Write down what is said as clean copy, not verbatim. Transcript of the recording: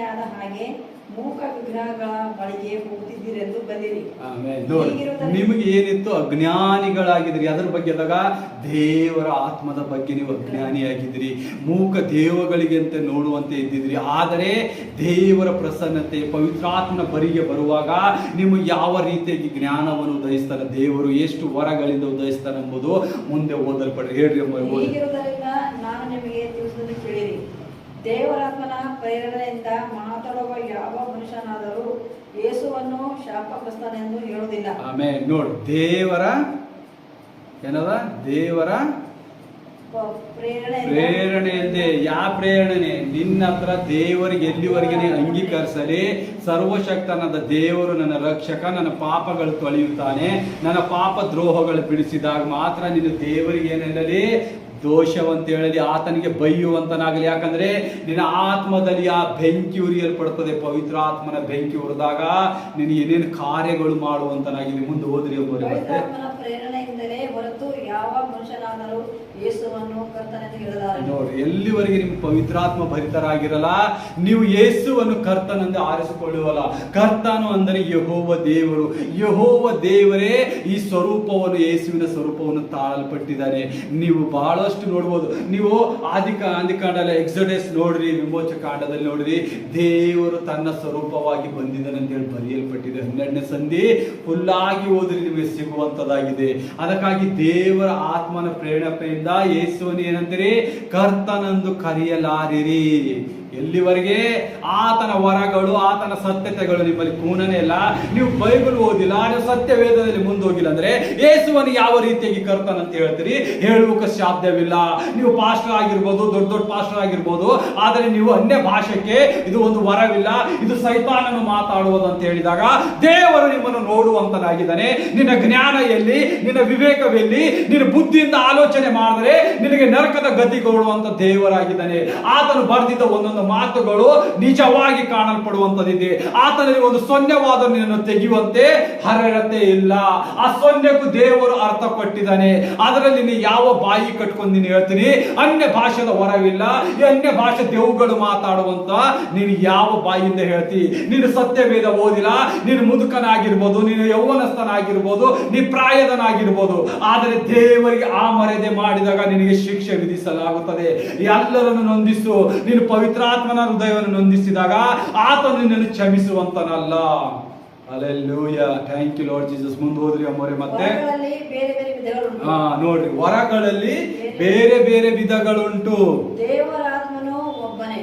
ಪ್ರೇರಣೆಯಾದ ಹಾಗೆ ಮೂಕ ವಿಗ್ರಹಗಳ ಬಳಿಗೆ ಹೋಗುತ್ತಿದ್ದೀರೆಂದು ಬಲ್ಲಿರಿ. ನಿಮಗೆ ಏನಿತ್ತು, ಅಜ್ಞಾನಿಗಳಾಗಿದ್ರಿ. ಅದ್ರ ಬಗ್ಗೆ ದೇವರ ಆತ್ಮದ ಬಗ್ಗೆ ನೀವು ಅಜ್ಞಾನಿಯಾಗಿದ್ರಿ. ಮೂಕ ದೇವಗಳಿಗೆ ಅಂತ ನೋಡುವಂತೆ ಇದ್ದಿದ್ರಿ. ಆದರೆ ದೇವರ ಪ್ರಸನ್ನತೆ, ಪವಿತ್ರಾತ್ಮನ ಬರಿಗೆ ಬರುವಾಗ ನಿಮಗೆ ಯಾವ ರೀತಿಯಾಗಿ ಜ್ಞಾನವನ್ನು ಉದಯಿಸ್ತಾನೆ, ದೇವರು ಎಷ್ಟು ವರಗಳಿಂದ ಉದಯಿಸ್ತಾನೆ ಎಂಬುದು ಮುಂದೆ ಓದಲ್ಪಡ್ರಿ. ಹೇಳ್ರಿ ಅಮ್ಮ. ಹೀಗಿರುವುದರಿಂದ ನಾನು ನಿಮಗೆ ತಿಳಿಸುವುದನ್ನು ಕೇಳಿರಿ. ದೇವರಾತ್ಮನ ಪ್ರೇರಣೆಯಿಂದ ಮಾತಾಡುವ ಯಾವ ಮನುಷ್ಯನಾದರೂ ಯೇಸುವನ್ನು ಶಾಪಗ್ರಸ್ತನೆಂದು ಹೇಳುವುದಿಲ್ಲ. ಆಮೇಲೆ ನೋಡಿ, ದೇವರ ಪ್ರೇರಣೆಯಂತೆ. ಯಾವ ಪ್ರೇರಣೆ? ನಿನ್ನ ಹತ್ರ ದೇವರಿಗೆ ಎಲ್ಲಿವರೆಗೆ ಅಂಗೀಕರಿಸಲಿ, ಸರ್ವಶಕ್ತನಾದ ದೇವರು ನನ್ನ ರಕ್ಷಕ, ನನ್ನ ಪಾಪಗಳು ತೊಳೆಯುತ್ತಾನೆ, ನನ್ನ ಪಾಪ ದ್ರೋಹಗಳು ಬಿಡಿಸಿದಾಗ ಮಾತ್ರ ನೀನು ದೇವರಿಗೆ ಏನೆಲ್ಲಲಿ ದೋಷವಂತ ಹೇಳಲಿ, ಆತನಿಗೆ ಬೈಯುವಂತನಾಗಲಿ. ಯಾಕಂದ್ರೆ ನಿನ್ನ ಆತ್ಮದಲ್ಲಿ ಆ ಬೆಂಕಿ ಉರಿಯಲ್ಪಡುತ್ತದೆ. ಪವಿತ್ರ ಆತ್ಮನ ಬೆಂಕಿ ಉರಿದಾಗ ನೀನು ಏನೇನು ಕಾರ್ಯಗಳು ಮಾಡುವಂತನಾಗಿ. ಮುಂದೆ ಹೋದ್ರಿ ಪ್ರೇರಣೆಯಿಂದಲೇ ಹೊರತು ಯಾವ ಮನುಷ್ಯನಾದರೂ ಯೇಸುವನ್ನು ಕರ್ತನೆಂದು ಹೇಳಿದ್ದಾರೆ. ನೋಡಿ, ಎಲ್ಲಿವರೆಗೆ ನಿಮ್ಗೆ ಪವಿತ್ರಾತ್ಮ ಭರಿತರಾಗಿರಲ್ಲ, ನೀವು ಯೇಸುವನ್ನು ಕರ್ತನೆಂದು ಆರಿಸಿಕೊಳ್ಳುವಲ್ಲ. ಕರ್ತನು ಅಂದರೆ ಯೆಹೋವ ದೇವರು. ಯೆಹೋವ ದೇವರೇ ಈ ಸ್ವರೂಪವನ್ನು, ಯೇಸುವಿನ ಸ್ವರೂಪವನ್ನು ತಾಳಲ್ಪಟ್ಟಿದ್ದಾನೆ. ನೀವು ಬಹಳಷ್ಟು ನೋಡ್ಬೋದು. ನೀವು ಆದಿಕಾಂಡದಲ್ಲಿ ಎಕ್ಸೋಡಸ್ ನೋಡ್ರಿ, ವಿಮೋಚಕ ಕಾಂಡದಲ್ಲಿ ನೋಡ್ರಿ, ದೇವರು ತನ್ನ ಸ್ವರೂಪವಾಗಿ ಬಂದಿದ್ದಾನೆ ಅಂತ ಹೇಳಿ ಬರೆಯಲ್ಪಟ್ಟಿದೆ. 12ನೇ ಸಂಧಿ ಫುಲ್ಲಾಗಿ ಓದ್ರಿ, ನಿಮಗೆ ಸಿಗುವಂತದಾಗಿದೆ. ಅದಕ್ಕಾಗಿ ದೇವರ ಆತ್ಮನ ಪ್ರೇರಣೆಯಿಂದ ಯೇಸುವನ್ನು ಏನಂತೀರಿ? ಕರ್ತನೆಂದು ಕರೆಯಲಾರಿರಿ. ಎಲ್ಲಿವರೆಗೆ? ಆತನ ವರಗಳು, ಆತನ ಸತ್ಯತೆಗಳು ನಿಮ್ಮಲ್ಲಿ ಕೂನನೇ ಇಲ್ಲ. ನೀವು ಬೈಬಲ್ ಓದಿಲ್ಲ, ನೀವು ಸತ್ಯವೇದದಲ್ಲಿ ಮುಂದೋಗಿಲ್ಲ ಅಂದ್ರೆ ಯೇಸುವನ್ನು ಯಾವ ರೀತಿಯಾಗಿ ಕರ್ತನ ಅಂತ ಹೇಳ್ತೀರಿ? ಹೇಳುವುದಕ್ಕೆ ಸಾಧ್ಯವಿಲ್ಲ. ನೀವು ಪಾಸ್ಟರ್ ಆಗಿರ್ಬೋದು, ದೊಡ್ಡ ದೊಡ್ಡ ಪಾಸ್ಟರ್ ಆಗಿರ್ಬೋದು, ಆದರೆ ನೀವು ಅನ್ಯ ಭಾಷೆಗೆ ಇದು ಒಂದು ವರವಿಲ್ಲ, ಇದು ಸೈತಾನನು ಮಾತಾಡುವುದು ಅಂತ ಹೇಳಿದಾಗ ದೇವರು ನಿಮ್ಮನ್ನು ನೋಡುವಂತನಾಗಿದ್ದಾನೆ. ನಿನ್ನ ಜ್ಞಾನ ಎಲ್ಲಿ, ನಿನ್ನ ವಿವೇಕವೆಲ್ಲಿ? ನಿನ್ನ ಬುದ್ಧಿಯಿಂದ ಆಲೋಚನೆ ಮಾಡಿದ್ರೆ ನಿನಗೆ ನರಕದ ಗತಿಗೊಳ್ಳುವಂತ ದೇವರಾಗಿದ್ದಾನೆ. ಆತನು ಬರೆದಿದ್ದ ಒಂದೊಂದು ಮಾತುಗಳು ನಿಜವಾಗಿ ಕಾಣಲ್ಪಡುವಂತದಿದೆ. ಆತನಲ್ಲಿ ಒಂದು ಶೂನ್ಯವಾದ ನಿನ್ನನ್ನು ತೆಗೆಯುವಂತೆ ಅರ್ಹತೆ ಇಲ್ಲ. ಆ ಶೂನ್ಯಕ್ಕೂ ದೇವರು ಅರ್ಥ ಕೊಟ್ಟಿದ್ದಾನೆ. ಅದರಲ್ಲಿ ನೀನು ಯಾವ ಬಾಯಿ ಕಟ್ಕೊಂಡು ನೀನು ಹೇಳ್ತೀನಿ ಅನ್ಯ ಭಾಷೆದ ವರವಿಲ್ಲ, ಈ ಅನ್ಯ ಭಾಷೆ ದೇವುಗಳು ಮಾತಾಡುವಂತ ನೀನು ಯಾವ ಬಾಯಿಯಿಂದ ಹೇಳ್ತಿ? ನೀನು ಸತ್ಯವೇದ ಓದಿಲ್ಲ, ನೀನು ಮುದುಕನಾಗಿರ್ಬೋದು, ನೀನು ಯೌವನಸ್ಥನಾಗಿರ್ಬೋದು, ನೀ ಪ್ರಾಯದನಾಗಿರ್ಬೋದು, ಆದರೆ ದೇವರಿಗೆ ಆ ಮರ್ಯಾದೆ ಮಾಡಿದಾಗ ನಿನಗೆ ಶಿಕ್ಷೆ ವಿಧಿಸಲಾಗುತ್ತದೆ. ಎಲ್ಲರನ್ನು ನೊಂದಿಸು. ನೀನು ಪವಿತ್ರಾತ್ಮನ ಹೃದಯವನ್ನು ನೊಂದಿಸಿದಾಗ ಆತನು ನಿನ್ನನ್ನು ಕ್ಷಮಿಸುವಂತನಲ್ಲ. Hallelujah, thank you lord Jesus. ಮುಂದೆ ಹೋದ್ರಿ ಅಮ್ಮೋರೆ. ಮತ್ತೆ ನೋಡ್ರಿ, ವರಗಳಲ್ಲಿ ಬೇರೆ ಬೇರೆ ವಿಧಗಳುಂಟು. ದೇವರಾತ್ಮನು ಒಬ್ಬನೇ.